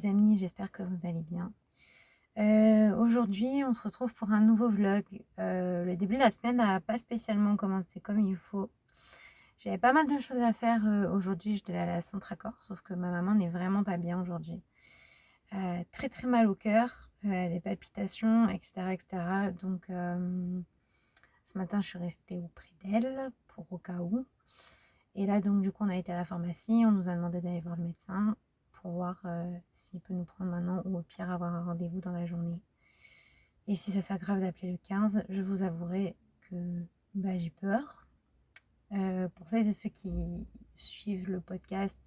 les amis, j'espère que vous allez bien. Aujourd'hui, on se retrouve pour un nouveau vlog. Le début de la semaine n'a pas spécialement commencé comme il faut. J'avais pas mal de choses à faire aujourd'hui. Je devais aller à Centracor, sauf que ma maman n'est vraiment pas bien aujourd'hui. Très très mal au cœur, des palpitations, etc., etc. Donc ce matin, je suis restée auprès d'elle pour au cas où. Et là, donc, du coup, on a été à la pharmacie. On nous a demandé d'aller voir le médecin pour voir s'il peut nous prendre maintenant ou au pire avoir un rendez-vous dans la journée. Et si ça s'aggrave d'appeler le 15, je vous avouerai que j'ai peur. Pour ça, c'est ceux qui suivent le podcast.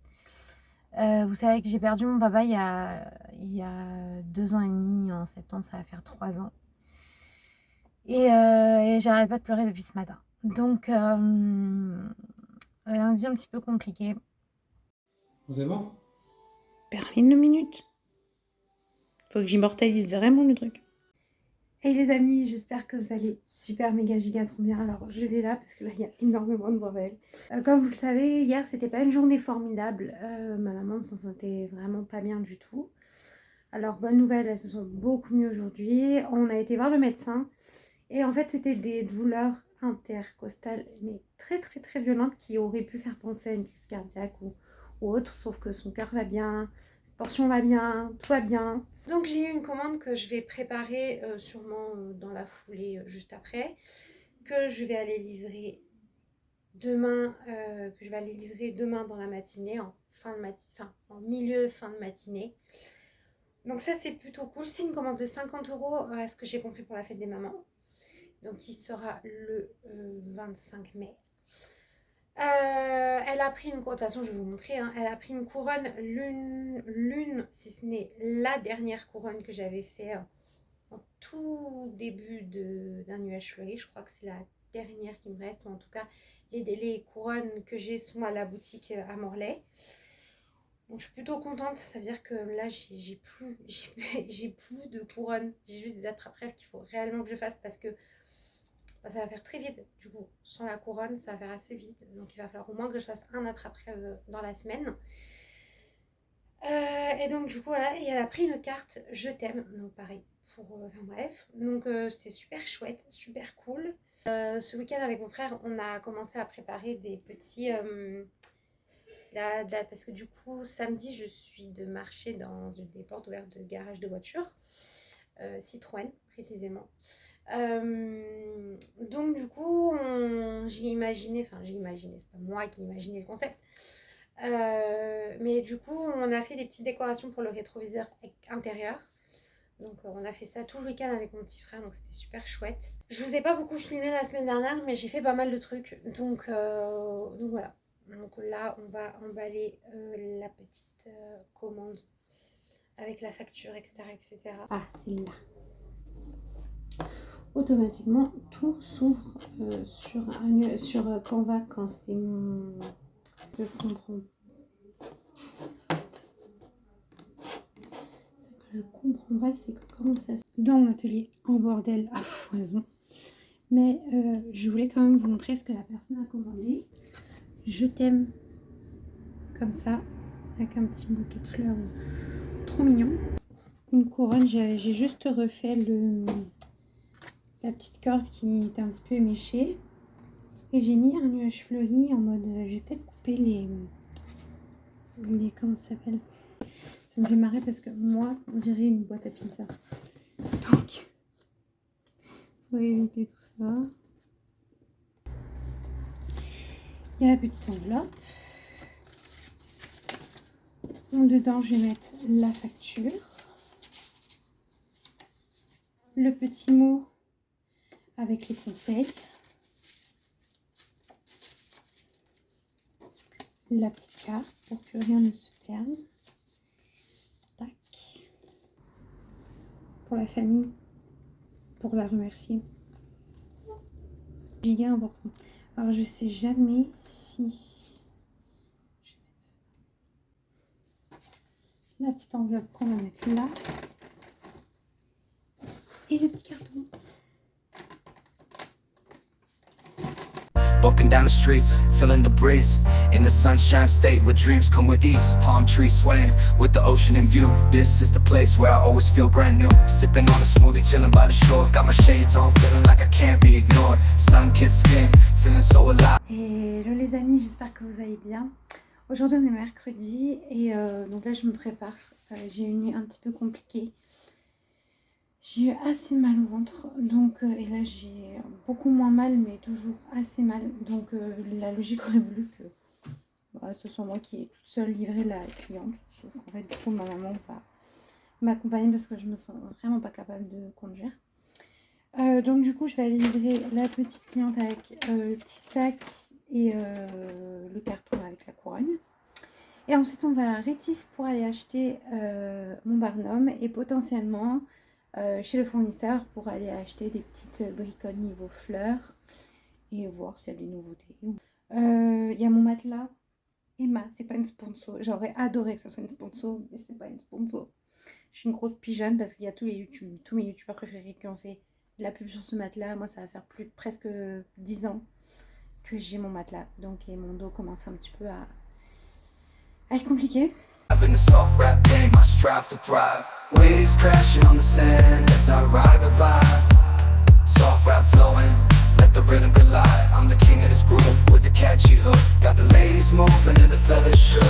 Vous savez que j'ai perdu mon papa il y a 2 ans et demi. En septembre, ça va faire 3 ans. Et j'arrête pas de pleurer depuis ce matin. Donc, lundi un petit peu compliqué. C'est bon? Permis de minutes. Faut que j'immortalise vraiment le truc. Hey les amis, j'espère que vous allez super méga giga trop bien. Alors je vais là parce que là il y a énormément de bordel. Comme vous le savez, hier c'était pas une journée formidable. Ma maman ne s'en sentait vraiment pas bien du tout. Alors bonne nouvelle, elles se sont beaucoup mieux aujourd'hui. On a été voir le médecin et en fait c'était des douleurs intercostales mais très très très violentes qui auraient pu faire penser à une crise cardiaque ou autre, sauf que son cœur va bien, sa tension va bien, tout va bien. Donc j'ai eu une commande que je vais préparer sûrement dans la foulée juste après, que je vais aller livrer demain, dans la matinée, en milieu fin de matinée. Donc ça c'est plutôt cool. C'est une commande de 50 €, à ce que j'ai compris, pour la fête des mamans. Donc il sera le 25 mai. Elle a pris une couronne, de toute façon je vais vous montrer, hein. Elle a pris une couronne, l'une, si ce n'est la dernière couronne que j'avais fait en tout début d'un nuage fleuri. Je crois que c'est la dernière qui me reste, ou en tout cas les couronnes que j'ai sont à la boutique à Morlaix. Donc je suis plutôt contente, ça veut dire que là j'ai plus de couronnes, j'ai juste des attrape-rêves qu'il faut réellement que je fasse, parce que ça va faire très vite. Du coup, sans la couronne, ça va faire assez vite. Donc il va falloir au moins que je fasse un attrape-rêve dans la semaine. Et donc du coup voilà, et elle a pris une carte Je t'aime, donc pareil pour, enfin bref, donc c'était super chouette, super cool. Ce week-end avec mon frère, on a commencé à préparer des petits, parce que du coup samedi je suis de marcher dans des portes ouvertes de garage de voitures, Citroën précisément. Donc du coup j'ai imaginé, c'est pas moi qui ai imaginé le concept, mais du coup on a fait des petites décorations pour le rétroviseur intérieur. Donc on a fait ça tout le week-end avec mon petit frère, donc c'était super chouette. Je vous ai pas beaucoup filmé la semaine dernière, mais j'ai fait pas mal de trucs, donc voilà. Donc là on va emballer la petite commande avec la facture, etc., etc. Ah, c'est là. Automatiquement tout s'ouvre sur Canva quand c'est mon... Je comprends. Ce que je comprends pas, c'est que comment ça se... Dans mon atelier en bordel à foison. Mais je voulais quand même vous montrer ce que la personne a commandé. Je t'aime, comme ça, avec un petit bouquet de fleurs trop mignon. Une couronne, j'ai juste refait la petite corde qui était un petit peu éméchée. Et j'ai mis un nuage fleuri en mode, je vais peut-être couper les comment ça s'appelle, ça me fait marrer parce que moi on dirait une boîte à pizza, donc faut éviter tout ça. Il y a la petite enveloppe, donc dedans je vais mettre la facture, le petit mot avec les conseils, la petite carte pour que rien ne se perde, tac, pour la famille, pour la remercier, giga important. Alors je sais jamais si je vais mettre ça. La petite enveloppe qu'on va mettre là et le petit carton. Both walking down the streets, feeling the breeze. In the sunshine state where dreams come with ease. Palm trees swaying with the ocean in view. This is the place where I always feel brand new. Sipping on a smoothie, chilling by the shore. Got my shades on, feeling like I can't be ignored. Sun-kissed skin, feeling so alive. Hello les amis, j'espère que vous allez bien. Aujourd'hui on est mercredi et donc là je me prépare. J'ai une nuit un petit peu compliquée. J'ai eu assez mal au ventre, donc et là j'ai beaucoup moins mal, mais toujours assez mal. Donc la logique aurait voulu que ce soit moi qui ai toute seule livré la cliente. Sauf qu'en fait du coup ma maman va m'accompagner parce que je me sens vraiment pas capable de conduire. Donc du coup je vais aller livrer la petite cliente avec le petit sac et le carton avec la couronne. Et ensuite on va à Rétif pour aller acheter mon barnum et potentiellement chez le fournisseur pour aller acheter des petites bricoles niveau fleurs et voir s'il y a des nouveautés. Il y a mon matelas. Emma, c'est pas une sponsor. J'aurais adoré que ce soit une sponsor, mais c'est pas une sponsor. Je suis une grosse pigeonne parce qu'il y a tous mes youtubeurs préférés qui ont fait de la pub sur ce matelas. Moi ça va faire presque 10 ans que j'ai mon matelas. Donc et mon dos commence un petit peu à être compliqué. In the soft rap game, I strive to thrive. Waves crashing on the sand as I ride the vibe. Soft rap flowing, let the rhythm collide. I'm the king of this groove with the catchy hook. Got the ladies moving and the fellas shook.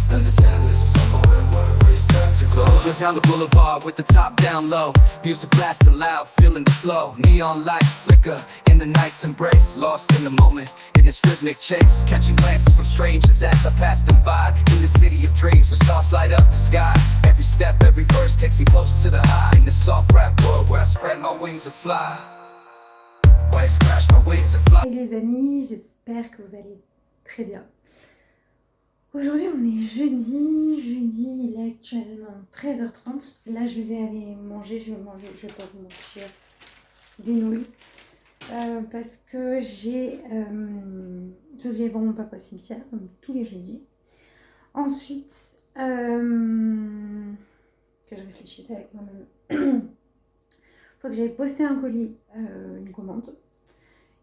And this endless summer where worries turn to glow. Just down the boulevard with the top down low. Music blasting loud, feeling the flow. Neon lights flicker in the night's embrace. Lost in the moment, in this rhythmic chase. Catching glances from strangers as I pass them by. In the city of dreams where stars light up the sky. Every step, every verse takes me close to the high. In the soft rap world where I spread my wings and fly. Waves crash my wings and fly. Et les amis, j'espère que vous allez très bien. Aujourd'hui on est jeudi, il est actuellement 13h30. Là je vais aller manger, je vais pas vous mentir, des nouilles. Parce que je vais voir mon papa au cimetière, comme tous les jeudis. Ensuite, que je réfléchisse avec moi-même. Faut que j'aille poster un colis, une commande.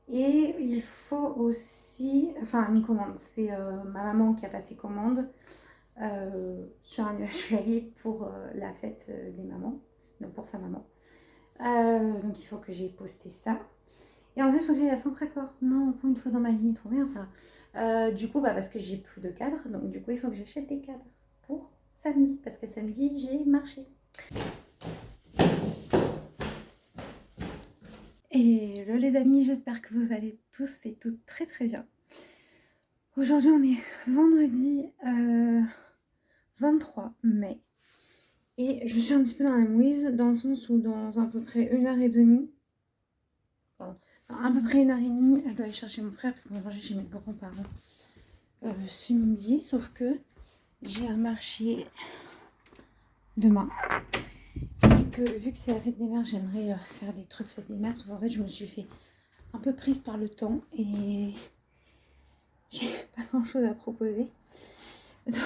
Et il faut aussi, enfin une commande, c'est ma maman qui a passé commande sur un nuage férié pour la fête des mamans, donc pour sa maman. Donc il faut que j'aille poster ça. Et ensuite il faut que j'aille à Centracor. Non, pour une fois dans ma vie, trop bien ça. Du coup, parce que j'ai plus de cadres, donc du coup il faut que j'achète des cadres pour samedi, parce que samedi j'ai marché. Et hello les amis, j'espère que vous allez tous et toutes très très bien. Aujourd'hui on est vendredi 23 mai. Et je suis un petit peu dans la mouise, dans le sens où dans à peu près 1h30, à peu près 1h30, je dois aller chercher mon frère parce qu'on va manger chez mes grands-parents ce midi. Sauf que j'ai un marché demain. Et que vu que c'est la fête des mères, j'aimerais faire des trucs fête des mères. Sauf en fait, je me suis fait un peu prise par le temps et j'ai pas grand chose à proposer. Donc,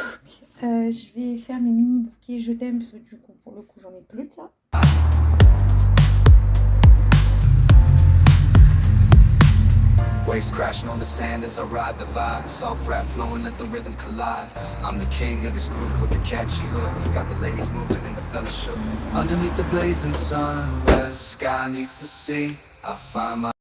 je vais faire mes mini bouquets je t'aime parce que du coup, pour le coup, j'en ai plus de ça. Waves crashing on the sand as I ride the vibe. Soft rap flowing, let the rhythm collide. I'm the king of this group with the catchy hook. Got the ladies moving and the fellas shook. Underneath the blazing sun, where the sky meets the sea, I find my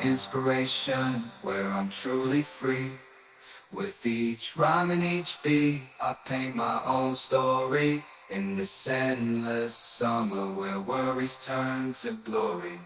inspiration, where I'm truly free. With each rhyme and each beat, I paint my own story. In this endless summer where worries turn to glory.